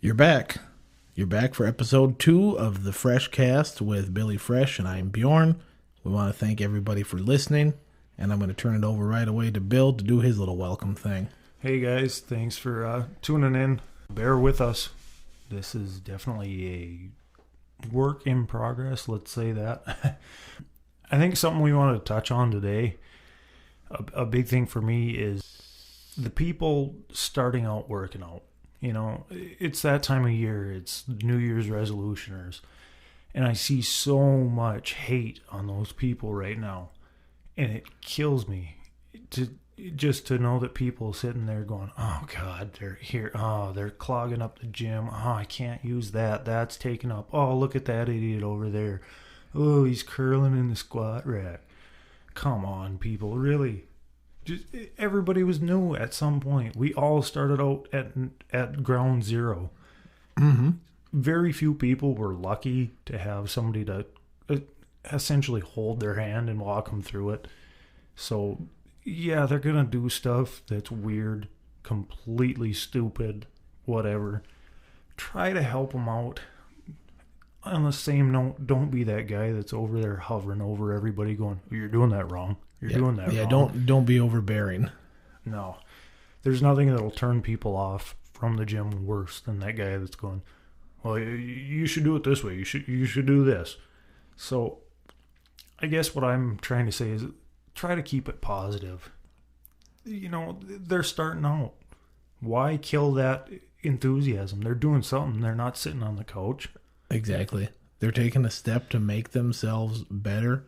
You're back. You're back for episode 2 of the Fresh Cast with Billy Fresh, and I'm Bjorn. We want to thank everybody for listening, and I'm going to turn it over right away to Bill to do his little welcome thing. Hey guys, thanks for tuning in. Bear with us. This is definitely a work in progress, let's say that. I think something we wanted to touch on today, a big thing for me is the people starting out working out. You know, it's that time of year. It's New Year's resolutioners. And I see so much hate on those people right now. And it kills me to know that people sitting there going, oh, God, they're here. Oh, they're clogging up the gym. Oh, I can't use that. That's taken up. Oh, look at that idiot over there. Oh, he's curling in the squat rack. Come on, people. Really? Just, everybody was new at some point. We all started out at ground zero. Mm-hmm. Very few people were lucky to have somebody to essentially hold their hand and walk them through it. So, yeah, they're going to do stuff that's weird, completely stupid, whatever. Try to help them out. On the same note, don't be that guy that's over there hovering over everybody going, you're doing that wrong. You're doing that wrong. Yeah, don't be overbearing. No. There's nothing that'll turn people off from the gym worse than that guy that's going, well, you should do it this way. You should do this. So I guess what I'm trying to say is try to keep it positive. You know, they're starting out. Why kill that enthusiasm? They're doing something. They're not sitting on the couch. Exactly. They're taking a step to make themselves better.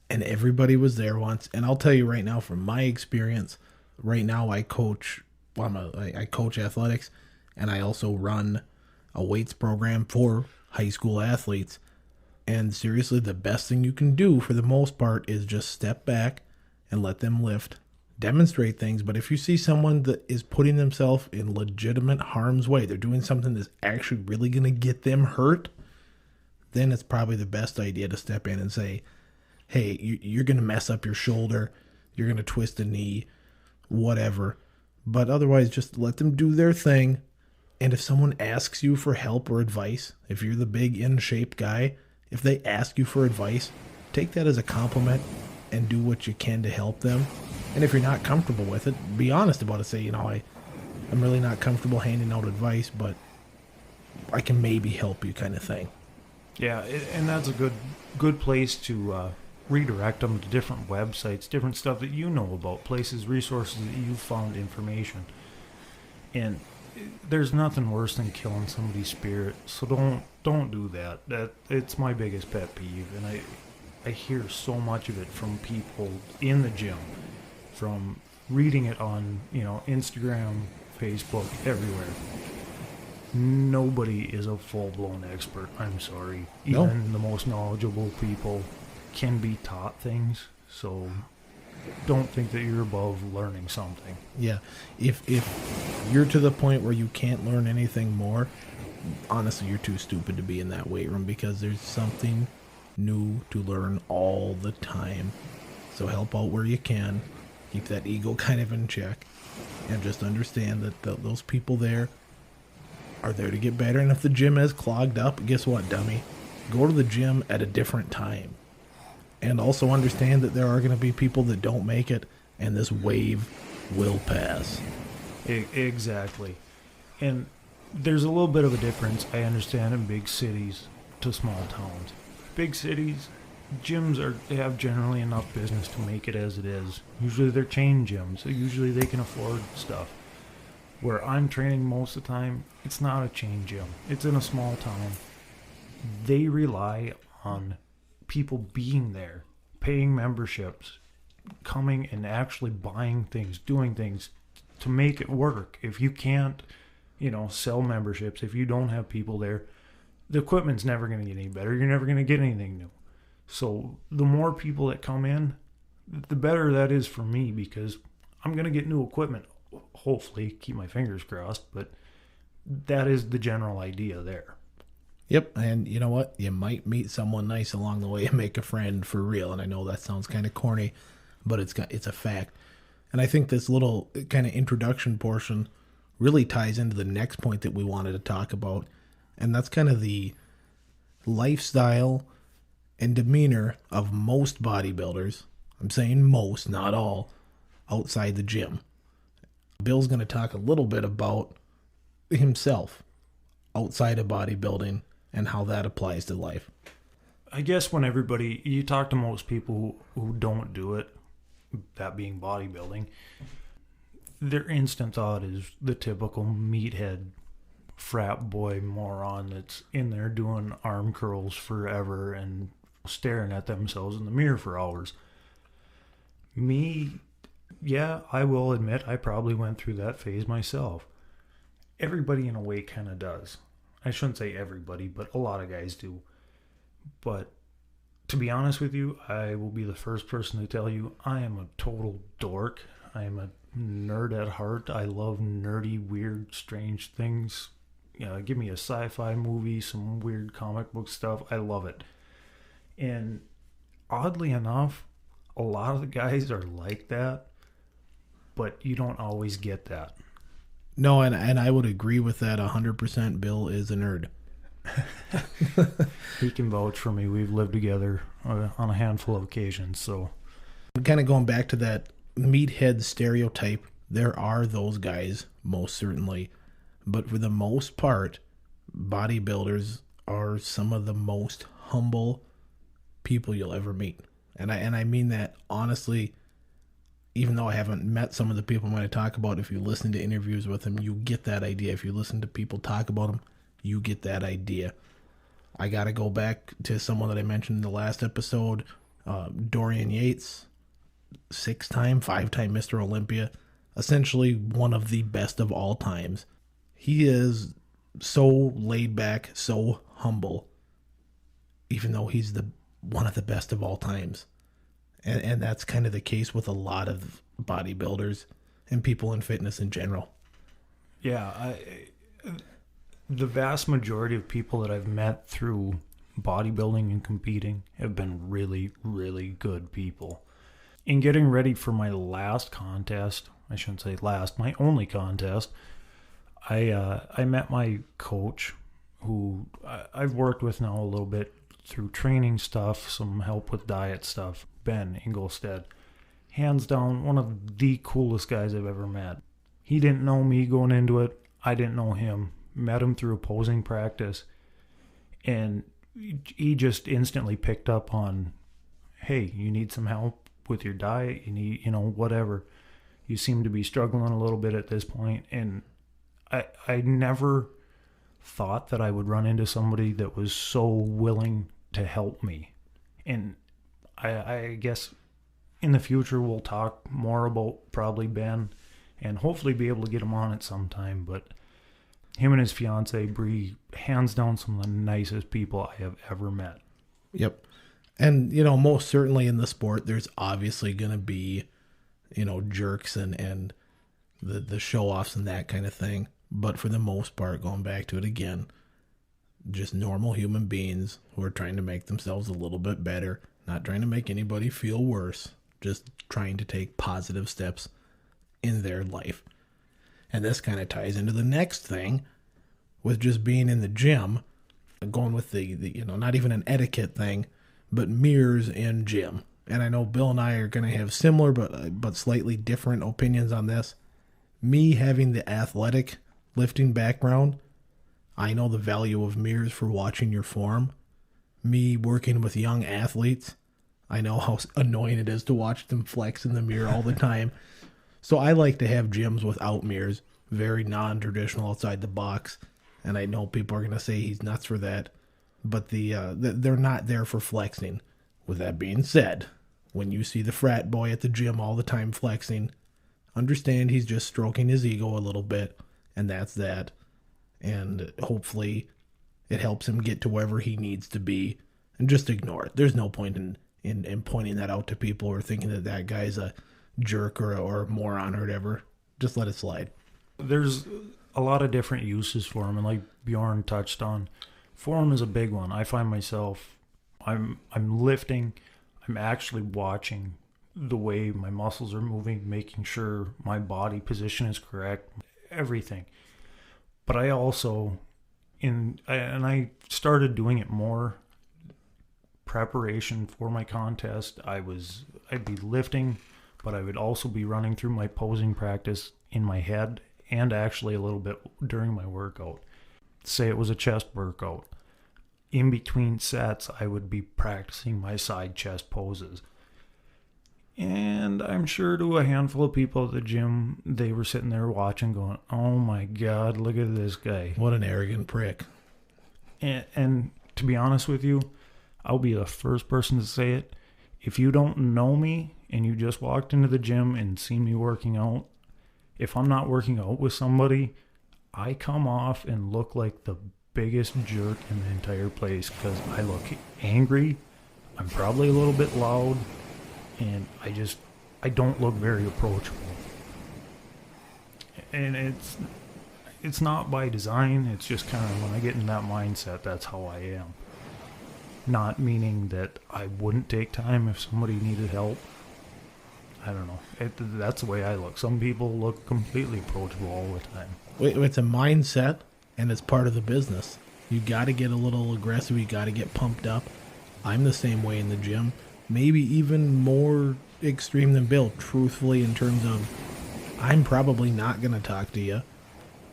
And everybody was there once. And I'll tell you right now, from my experience, right now I coach athletics, and I also run a weights program for high school athletes. And seriously, the best thing you can do for the most part is just step back and let them lift, demonstrate things. But if you see someone that is putting themselves in legitimate harm's way, they're doing something that's actually really going to get them hurt, then it's probably the best idea to step in and say, hey, you're going to mess up your shoulder, you're going to twist a knee, whatever. But otherwise, just let them do their thing. And if someone asks you for help or advice, if you're the big in-shape guy, if they ask you for advice, take that as a compliment and do what you can to help them. And if you're not comfortable with it, be honest about it. Say, I'm really not comfortable handing out advice, but I can maybe help you, kind of thing. Yeah, and that's a good place to redirect them to different websites, different stuff that you know about, places, resources that you've found information. And there's nothing worse than killing somebody's spirit, so don't do that. It's my biggest pet peeve, and I hear so much of it from people in the gym, from reading it on Instagram, Facebook, everywhere. Nobody is a full-blown expert. I'm sorry. Even the most knowledgeable people can be taught things, so don't think that you're above learning something. Yeah. If you're to the point where you can't learn anything more, honestly, you're too stupid to be in that weight room, because there's something new to learn all the time. So help out where you can. Keep that ego kind of in check, and just understand that those people there are there to get better. And if the gym is clogged up, guess what, dummy? Go to the gym at a different time. And also understand that there are going to be people that don't make it, and this wave will pass. Exactly. And there's a little bit of a difference, I understand, in big cities to small towns. Big cities, gyms have generally enough business to make it as it is. Usually they're chain gyms, so usually they can afford stuff. Where I'm training most of the time, it's not a chain gym. It's in a small town. They rely on people being there, paying memberships, coming and actually buying things, doing things to make it work. If you can't, sell memberships, if you don't have people there, the equipment's never going to get any better. You're never going to get anything new. So the more people that come in, the better that is for me, because I'm going to get new equipment. Hopefully, keep my fingers crossed, but that is the general idea there. Yep, and you know what? You might meet someone nice along the way and make a friend for real. And I know that sounds kind of corny, but it's a fact. And I think this little kind of introduction portion really ties into the next point that we wanted to talk about, and that's kind of the lifestyle and demeanor of most bodybuilders. I'm saying most, not all, outside the gym. Bill's going to talk a little bit about himself outside of bodybuilding and how that applies to life. I guess when you talk to most people who don't do it, that being bodybuilding, their instant thought is the typical meathead frat boy moron that's in there doing arm curls forever and staring at themselves in the mirror for hours. Me, yeah, I will admit I probably went through that phase myself. Everybody in a way kind of does. I shouldn't say everybody, but a lot of guys do. But to be honest with you, I will be the first person to tell you I am a total dork. I am a nerd at heart. I love nerdy, weird, strange things. Give me a sci-fi movie, some weird comic book stuff. I love it. And oddly enough, a lot of the guys are like that, but you don't always get that. No, and I would agree with that 100%. Bill is a nerd. He can vouch for me. We've lived together on a handful of occasions. So, kind of going back to that meathead stereotype, there are those guys, most certainly. But for the most part, bodybuilders are some of the most humble people you'll ever meet. And I mean that honestly, even though I haven't met some of the people I'm going to talk about. If you listen to interviews with them, you get that idea. If you listen to people talk about them, you get that idea. I got to go back to someone that I mentioned in the last episode, Dorian Yates, 5-time Mr. Olympia, essentially one of the best of all times. He is so laid back, so humble, even though he's one of the best of all times. And that's kind of the case with a lot of bodybuilders and people in fitness in general. Yeah, the vast majority of people that I've met through bodybuilding and competing have been really, really good people. In getting ready for my last contest, I shouldn't say last, my only contest, I met my coach, who I've worked with now a little bit through training stuff, some help with diet stuff, Ben Ingolstead. Hands down, one of the coolest guys I've ever met. He didn't know me going into it. I didn't know him. Met him through opposing practice. And he just instantly picked up on, hey, you need some help with your diet. You need, whatever. You seem to be struggling a little bit at this point. And I never thought that I would run into somebody that was so willing to help me. And I guess in the future we'll talk more about probably Ben and hopefully be able to get him on at some time. But him and his fiance Bree, hands down, some of the nicest people I have ever met. Yep. And, most certainly in the sport, there's obviously going to be, jerks and the show-offs and that kind of thing. But for the most part, going back to it again, just normal human beings who are trying to make themselves a little bit better, not trying to make anybody feel worse, just trying to take positive steps in their life. And this kind of ties into the next thing with just being in the gym, going with the not even an etiquette thing, but mirrors in gym. And I know Bill and I are going to have similar but slightly different opinions on this. Me having the athletic lifting background, I know the value of mirrors for watching your form. Me working with young athletes, I know how annoying it is to watch them flex in the mirror all the time. So I like to have gyms without mirrors, very non-traditional, outside the box. And I know people are going to say he's nuts for that, but they're not there for flexing. With that being said, when you see the frat boy at the gym all the time flexing, understand he's just stroking his ego a little bit, and that's that. And hopefully it helps him get to wherever he needs to be, and just ignore it. There's no point in pointing that out to people or thinking that guy's a jerk or a moron or whatever. Just let it slide. There's a lot of different uses for him, and like Bjorn touched on, form is a big one. I find myself, I'm lifting, I'm actually watching the way my muscles are moving, making sure my body position is correct. everything. But I also, I started doing it more preparation for my contest. I'd be lifting, but I would also be running through my posing practice in my head and actually a little bit during my workout. Say it was a chest workout. In between sets, I would be practicing my side chest poses. And I'm sure to a handful of people at the gym, they were sitting there watching going, oh my God, look at this guy. What an arrogant prick. And to be honest with you, I'll be the first person to say it. If you don't know me and you just walked into the gym and seen me working out, if I'm not working out with somebody, I come off and look like the biggest jerk in the entire place because I look angry. I'm probably a little bit loud. And I don't look very approachable. And it's not by design. It's just kind of when I get in that mindset, that's how I am. Not meaning that I wouldn't take time if somebody needed help. I don't know. That's the way I look. Some people look completely approachable all the time. It's a mindset, and it's part of the business. You got to get a little aggressive. You got to get pumped up. I'm the same way in the gym. Maybe even more extreme than Bill, truthfully, in terms of I'm probably not going to talk to you.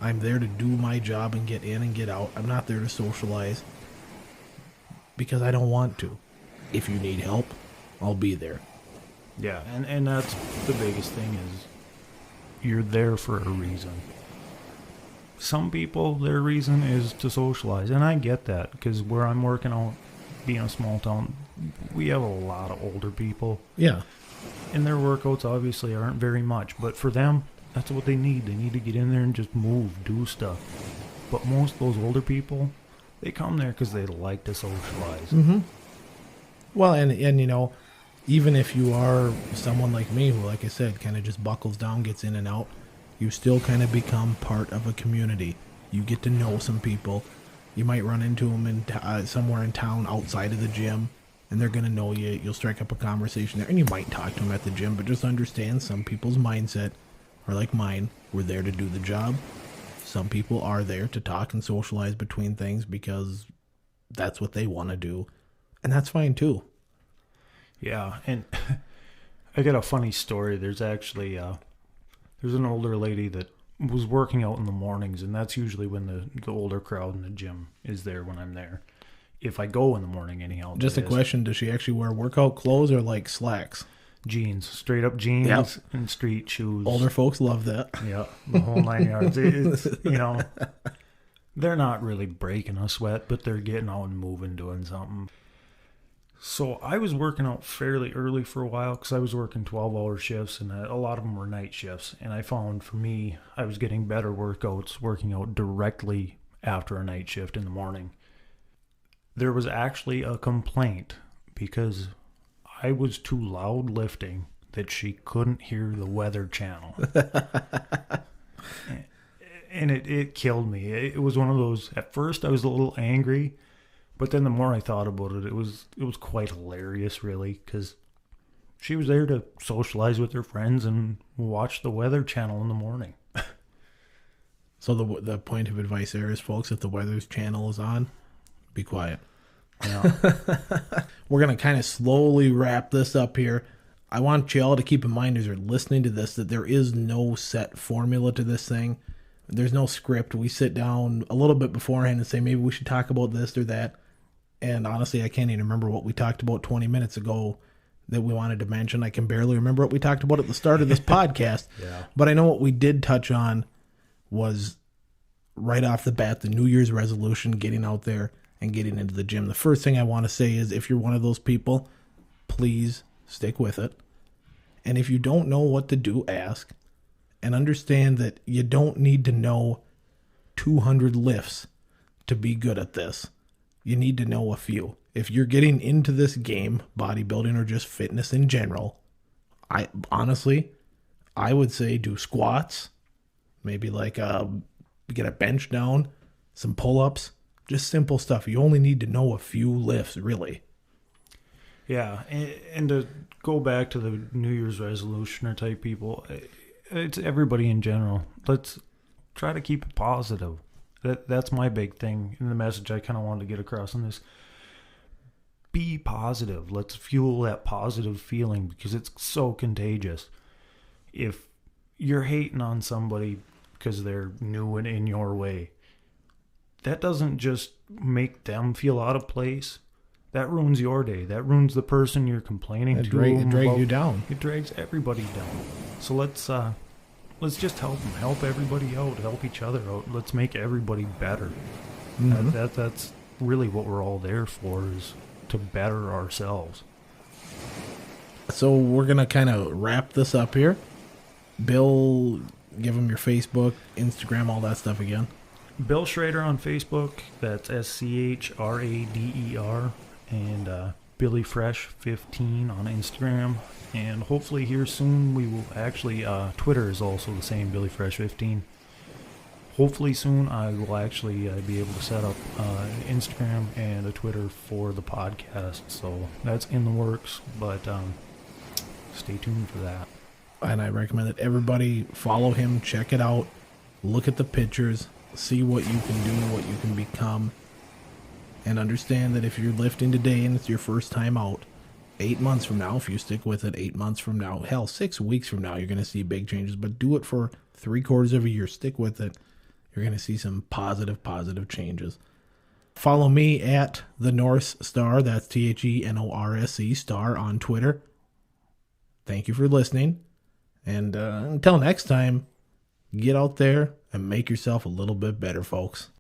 I'm there to do my job and get in and get out. I'm not there to socialize because I don't want to. If you need help, I'll be there. Yeah, and that's the biggest thing is you're there for a reason. Some people, their reason is to socialize, and I get that because where I'm working out, being a small town, we have a lot of older people. Yeah. And their workouts obviously aren't very much, but for them, that's what they need. They need to get in there and just move, do stuff. But most of those older people, they come there because they like to socialize. Mm-hmm. Well, and you know, even if you are someone like me who, like I said, kind of just buckles down, gets in and out, you still kind of become part of a community. You get to know some people. You might run into them somewhere in town outside of the gym, and they're going to know you. You'll strike up a conversation there, and you might talk to them at the gym, but just understand some people's mindset are like mine. We're there to do the job. Some people are there to talk and socialize between things because that's what they want to do, and that's fine too. Yeah, and I got a funny story. There's actually there's an older lady that was working out in the mornings, and that's usually when the older crowd in the gym is there when I'm there. If I go in the morning anyhow. Just a question, does she actually wear workout clothes or like slacks? Jeans, straight up jeans. Yep. And street shoes. Older folks love that. Yeah, the whole 9 yards. It's, you know, they're not really breaking a sweat, but they're getting out and moving, doing something. So I was working out fairly early for a while because I was working 12-hour shifts, and a lot of them were night shifts. And I found for me, I was getting better workouts working out directly after a night shift in the morning. There was actually a complaint because I was too loud lifting that she couldn't hear the Weather Channel. And it killed me. It was one of those, at first I was a little angry, but then the more I thought about it, it was quite hilarious, really, because she was there to socialize with her friends and watch the Weather Channel in the morning. So the point of advice there is, folks, if the Weather Channel is on, be quiet. Yeah. We're going to kind of slowly wrap this up here. I want you all to keep in mind as you're listening to this that there is no set formula to this thing. There's no script. We sit down a little bit beforehand and say, maybe we should talk about this or that. And honestly, I can't even remember what we talked about 20 minutes ago that we wanted to mention. I can barely remember what we talked about at the start of this podcast. Yeah. But I know what we did touch on was right off the bat, the New Year's resolution, getting out there and getting into the gym. The first thing I want to say is if you're one of those people, please stick with it. And if you don't know what to do, ask. And understand that you don't need to know 200 lifts to be good at this. You need to know a few. If you're getting into this game, bodybuilding or just fitness in general, I would say do squats, maybe like get a bench down, some pull-ups, just simple stuff. You only need to know a few lifts, really. Yeah, and to go back to the New Year's resolutioner type people, it's everybody in general. Let's try to keep it positive. That's my big thing, and the message I kind of wanted to get across on this. Be positive. Let's fuel that positive feeling because it's so contagious. If you're hating on somebody because they're new and in your way, that doesn't just make them feel out of place. That ruins your day. That ruins the person you're complaining to. It drags you down. It drags everybody down. So let's just help them. Help everybody out. Help each other out. Let's make everybody better. Mm-hmm. That's really what we're all there for, is to better ourselves. So we're going to kind of wrap this up here. Bill, give them your Facebook, Instagram, all that stuff again. Bill Schrader on Facebook. That's SCHRADER. And Billy Fresh 15 on Instagram. And hopefully here soon we will actually, Twitter is also the same, Billy Fresh 15. Hopefully soon I will actually be able to set up Instagram and a Twitter for the podcast. So that's in the works, but stay tuned for that. And I recommend that everybody follow him, check it out, look at the pictures, see what you can do, what you can become, and understand that if you're lifting today and it's your first time out, 8 months from now, if you stick with it, 8 months from now, hell, 6 weeks from now, you're going to see big changes. But do it for 3/4 of a year. Stick with it. You're going to see some positive changes. Follow me at the North Star. That's THENORSE Star on Twitter. Thank you for listening. And until next time, get out there and make yourself a little bit better, folks.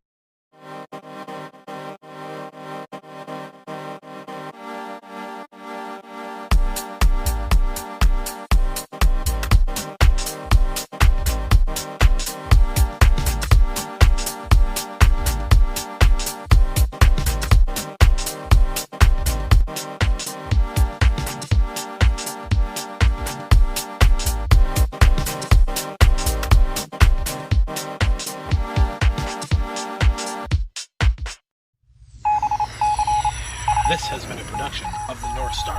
This has been a production of the North Star.